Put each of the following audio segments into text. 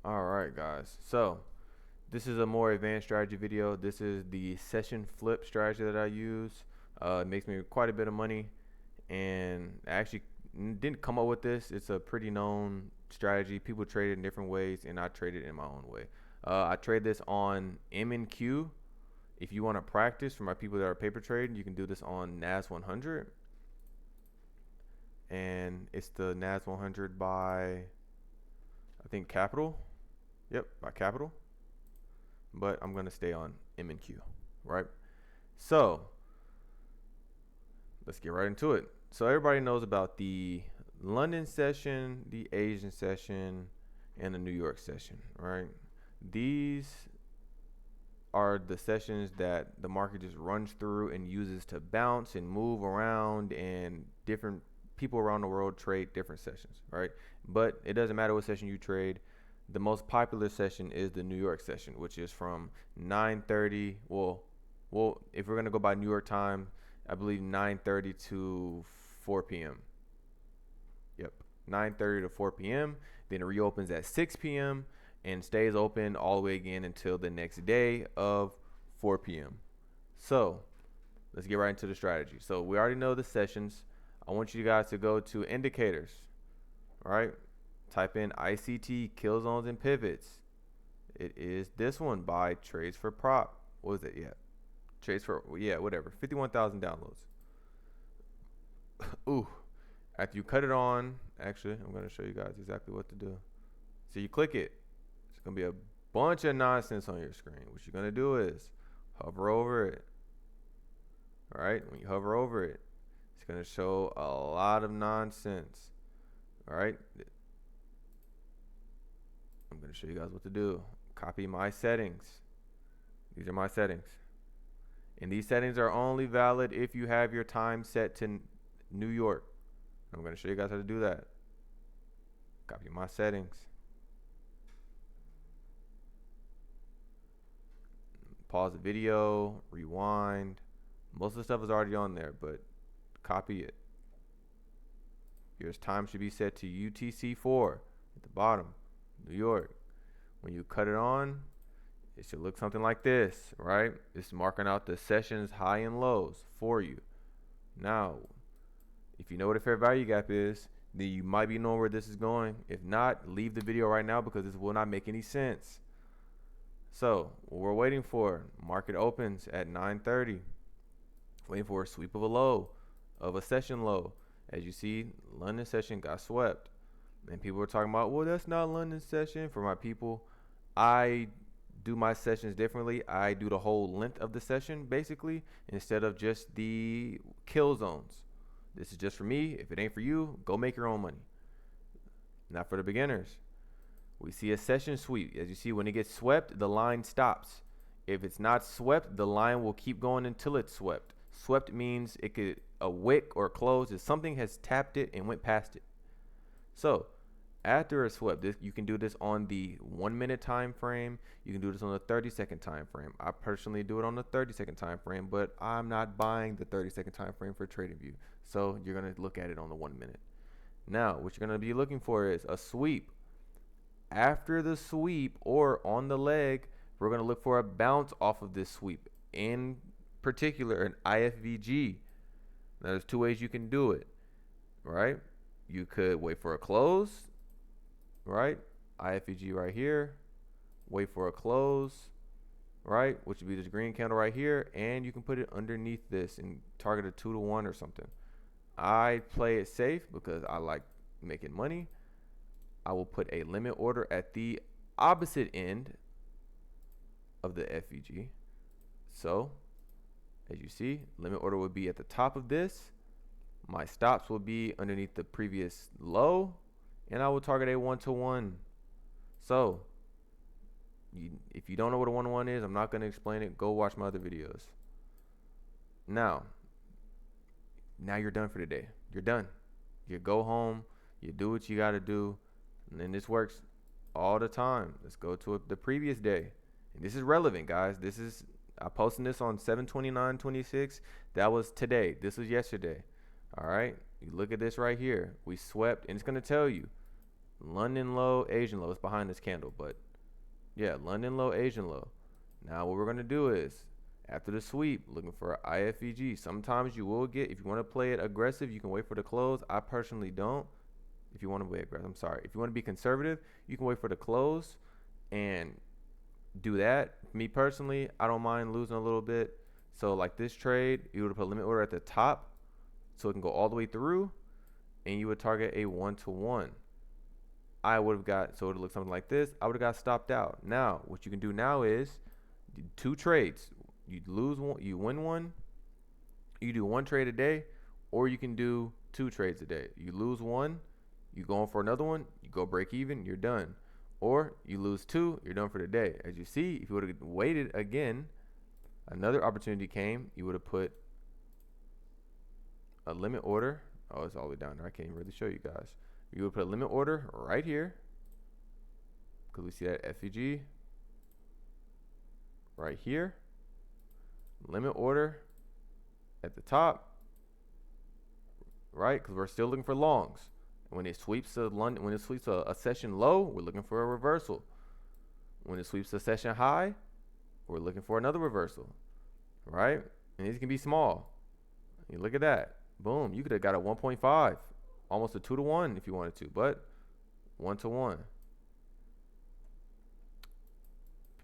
All right, guys. So this is a more advanced strategy video. This is the session flip strategy that I use. It makes me quite a bit of money, and I actually didn't come up with this. It's a pretty known strategy. People trade it in different ways, and I trade it in my own way. I trade this on M and Q. If you want to practice, for my people that are paper trading, you can do this on NAS 100, and it's the NAS 100 by I think Capital. Yep, by Capital. But I'm gonna stay on M and Q, right? So let's get right into it. So everybody knows about the London session, the Asian session, and the New York session, right? These are the sessions that the market just runs through and uses to bounce and move around, and different people around the world trade different sessions, right? But it doesn't matter what session you trade. The most popular session is the New York session, which is from 9:30. Well, if we're gonna go by New York time, I believe 9:30 to 4 p.m. Yep, 9:30 to 4 p.m. Then it reopens at 6 p.m. and stays open all the way again until the next day of 4 p.m. So let's get right into the strategy. So we already know the sessions. I want you guys to go to indicators. All right, type in ICT kill zones and pivots. It is this one by Trades for Prop. What was it? Yeah, Trades for whatever. 51,000 downloads. Ooh. After you cut it on, actually, I'm gonna show you guys exactly what to do. So you click it. It's gonna be a bunch of nonsense on your screen. What you're gonna do is hover over it. All right. When you hover over it, it's gonna show a lot of nonsense. All right. I'm gonna show you guys what to do. Copy my settings. These are my settings. And these settings are only valid if you have your time set to New York. I'm going to show you guys how to do that. Copy my settings. Pause the video, rewind. Most of the stuff is already on there, but copy it. Your time should be set to UTC4 at the bottom, New York. When you cut it on, it should look something like this, right? It's marking out the sessions high and lows for you. Now, if you know what a fair value gap is, then you might be knowing where this is going. If not, leave the video right now because this will not make any sense. So what we're waiting for, market opens at 9:30. Waiting for a sweep of a low, of a session low. As you see, London session got swept. And people were talking about, well, that's not London session. For my people, I do my sessions differently. I do the whole length of the session basically instead of just the kill zones. This is just for me. If it ain't for you, go make your own money. Not for the beginners. We see a session sweep. As you see, when it gets swept, the line stops. If it's not swept, the line will keep going until it's swept. Swept means it could a wick or close if something has tapped it and went past it. So after a swept, you can do this on the 1 minute time frame. You can do this on the 30-second time frame. I personally do it on the 30-second time frame, but I'm not buying the 30-second time frame for TradingView. So you're gonna look at it on the 1 minute. Now, what you're gonna be looking for is a sweep. After the sweep or on the leg, we're gonna look for a bounce off of this sweep. In particular, an IFVG. Now, there's two ways you can do it, right? You could wait for a close, right? IFVG right here. Wait for a close, right? Which would be this green candle right here. And you can put it underneath this and target a 2-to-1 or something. I play it safe because I like making money. I will put a limit order at the opposite end of the FVG. So, as you see, limit order would be at the top of this. My stops will be underneath the previous low, and I will target a 1-to-1. So, if you don't know what a 1-to-1 is, I'm not going to explain it. Go watch my other videos. Now you're done for the day. You're done. You go home. You do what you got to do. And then this works all the time. Let's go to the previous day. And this is relevant, guys. I posted this on 7/29/26. That was today. This was yesterday. All right. You look at this right here. We swept, and it's going to tell you London low, Asian low. It's behind this candle, but yeah, London low, Asian low. Now what we're gonna do is, after the sweep, looking for IFEG. Sometimes you will get, if you want to play it aggressive, you can wait for the close. I personally don't. If you want to play aggressive, I'm sorry. If you want to be conservative, you can wait for the close and do that. Me personally, I don't mind losing a little bit. So like this trade, you would put limit order at the top so it can go all the way through, and you would target a 1-to-1. I would have got, so it would look something like this. I would have got stopped out. Now, what you can do now is two trades. You lose one, you win one. You do one trade a day, or you can do two trades a day. You lose one, you go on for another one, you go break even, you're done. Or you lose two, you're done for the day. As you see, if you would have waited again, another opportunity came, you would have put a limit order. Oh, it's all the way down there. I can't even really show you guys. You would put a limit order right here, because we see that FEG right here. Limit order at the top, right? Because we're still looking for longs. When it sweeps a session low, we're looking for a reversal. When it sweeps a session high, we're looking for another reversal, right? And these can be small. You look at that. Boom. You could have got a 1.5, almost a 2-to-1 if you wanted to, but 1-to-1.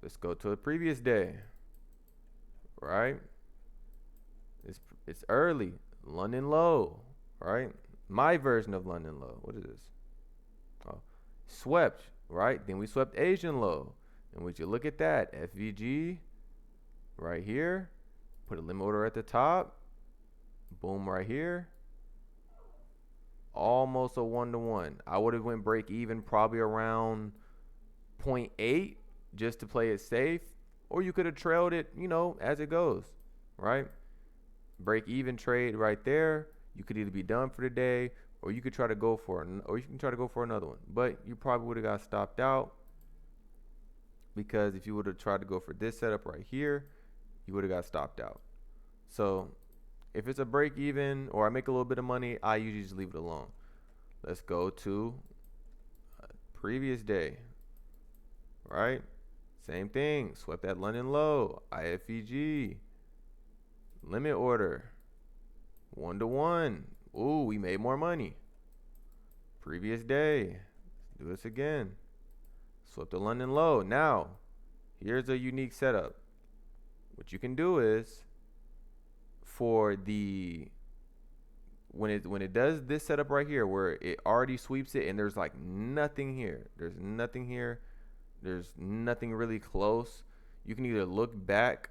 Let's go to a previous day, right? It's early. London low, right? My version of London low. What is this? Oh, swept, right? Then we swept Asian low. And would you look at that? FVG right here. Put a limit order at the top. Boom right here. Almost a 1-to-1. I would have went break even probably around 0.8 just to play it safe. Or you could have trailed it, as it goes, right? Break even trade right there. You could either be done for the day, or you could try to go for another one. But you probably would have got stopped out, because if you would have tried to go for this setup right here, you would have got stopped out. So if it's a break even or I make a little bit of money, I usually just leave it alone. Let's go to previous day, right? Same thing. Swept that London low, IFEG, limit order, 1-to-1. Ooh, we made more money. Previous day. Let's do this again. Swept the London low. Now, here's a unique setup. What you can do is, for the when it does this setup right here where it already sweeps it and there's like nothing here. There's nothing here. There's nothing really close. You can either look backwards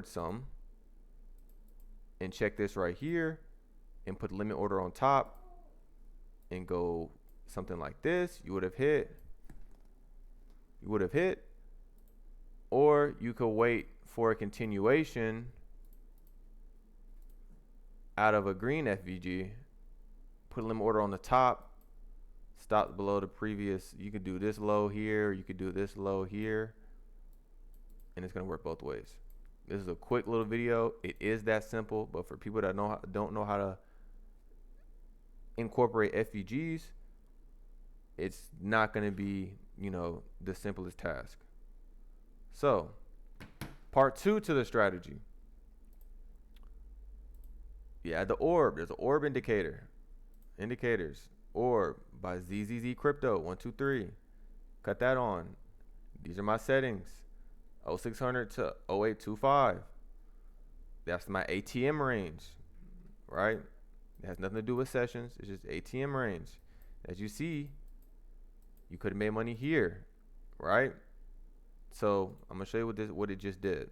some and check this right here and put limit order on top and go something like this. You would have hit. Or you could wait for a continuation out of a green FVG, put a limit order on the top, stop below the previous. You could do this low here, you could do this low here, and it's gonna work both ways. This is a quick little video. It is that simple, but for people that don't know how to incorporate FVGs, it's not gonna be, the simplest task. So, part 2 to the strategy. Yeah, the orb. There's an orb indicator. Indicators. Orb by ZZZ Crypto 123. Cut that on. These are my settings. 0600 to 0825. That's my ATM range, right? It has nothing to do with sessions. It's just ATM range. As you see, you could have made money here, right? So I'm gonna show you what it just did.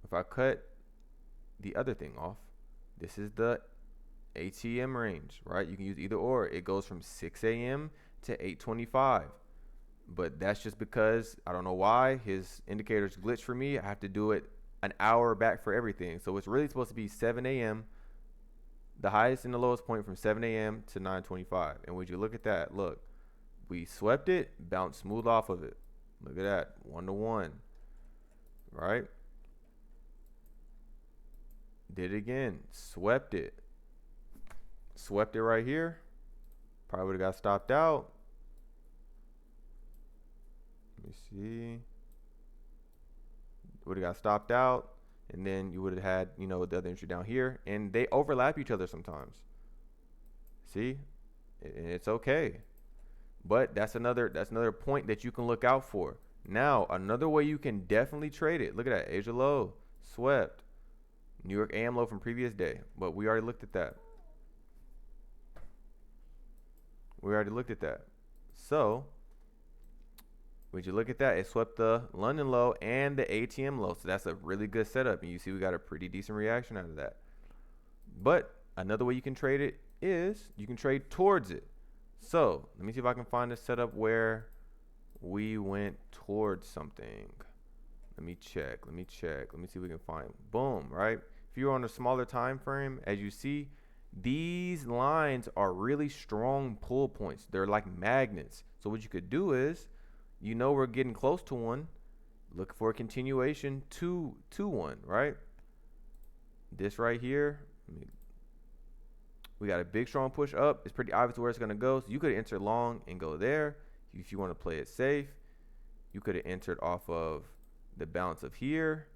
If I cut the other thing off, this is the ATM range, right? You can use either or. It goes from 6 a.m. to 8:25. But that's just because I don't know why his indicators glitch for me. I have to do it an hour back for everything. So it's really supposed to be 7 a.m. The highest and the lowest point from 7 a.m. to 9:25. And would you look at that? Look, we swept it, bounced smooth off of it. Look at that, 1-to-1, right? Did it again, swept it right here, Probably would have got stopped out. Let me see. Would have got stopped out, and then you would have had, you know, the other entry down here, and they overlap each other sometimes. See, and it's okay, but that's another point that you can look out for. Now, another way you can definitely trade it. Look at that, Asia low, swept, New York AM low from previous day, but we already looked at that. We already looked at that. So, would you look at that? It swept the London low and the ATM low. So that's a really good setup. And you see we got a pretty decent reaction out of that. But another way you can trade it is you can trade towards it. So let me see if I can find a setup where we went towards something. Let me check. Let me see if we can find. Boom, right? If you're on a smaller time frame, as you see, these lines are really strong pull points. They're like magnets. So what you could do is, you know, we're getting close to one. Look for a continuation to one, right? This right here, we got a big strong push up. It's pretty obvious where it's gonna go. So you could enter long and go there. If you want to play it safe, you could have entered off of the bounce of here,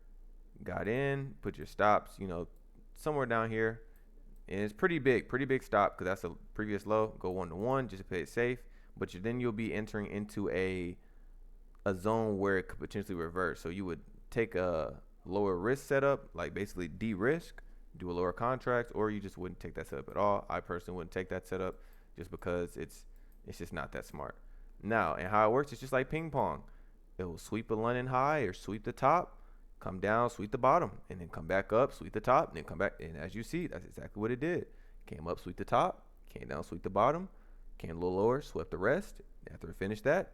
got in, put your stops, you know, somewhere down here. And it's pretty big stop, because that's a previous low. Go 1-to-1 just to play it safe. But then you'll be entering into a zone where it could potentially reverse. So you would take a lower risk setup, like basically de-risk, do a lower contract, or you just wouldn't take that setup at all. I personally wouldn't take that setup just because it's just not that smart. Now, and how it works, it's just like ping pong. It will sweep a London high or sweep the top, come down, sweep the bottom, and then come back up, sweep the top, and then come back. And as you see, that's exactly what it did. Came up, sweep the top, came down, sweep the bottom, came a little lower, swept the rest. After it finished that,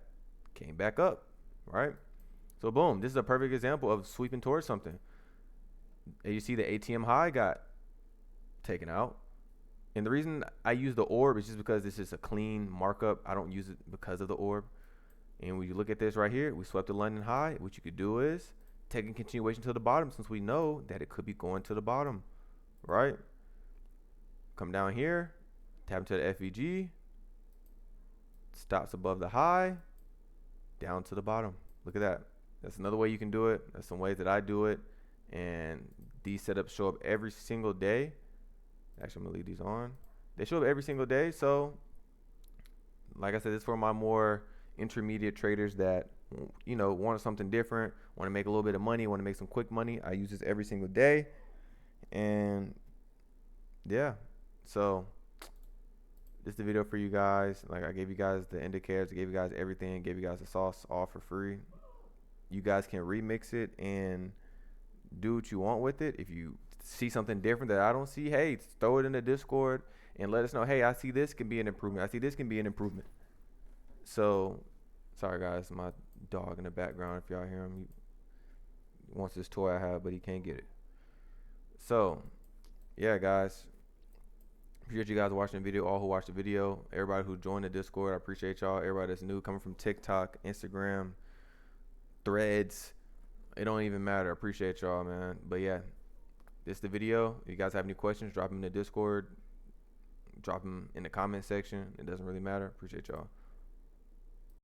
came back up, right? So boom, this is a perfect example of sweeping towards something. And you see the ATM high got taken out. And the reason I use the orb is just because this is a clean markup. I don't use it because of the orb. And when you look at this right here, we swept the London high. What you could do is take a continuation to the bottom, since we know that it could be going to the bottom, right? Come down here, tap into the FVG, stops above the high, down to the bottom. Look at that. That's another way you can do it. That's some ways that I do it. And these setups show up every single day. Actually, I'm gonna leave these on. They show up every single day. So like I said, this is for my more intermediate traders that, you know, want something different, want to make a little bit of money, want to make some quick money. I use this every single day. And yeah, so this is the video for you guys. Like, I gave you guys the indicators, I gave you guys everything, gave you guys the sauce all for free. You guys can remix it and do what you want with it. If you see something different that I don't see, hey, throw it in the Discord and let us know, hey, I see this can be an improvement. I see this can be an improvement. So, sorry guys, my dog in the background, if y'all hear him, he wants this toy I have, but he can't get it. So, yeah, guys, appreciate you guys watching the video, all who watched the video, everybody who joined the Discord, I appreciate y'all. Everybody that's new, coming from TikTok, Instagram, Threads, it don't even matter. I appreciate y'all, man. But yeah, this is the video. If you guys have any questions, drop them in the Discord, drop them in the comment section. It doesn't really matter. Appreciate y'all.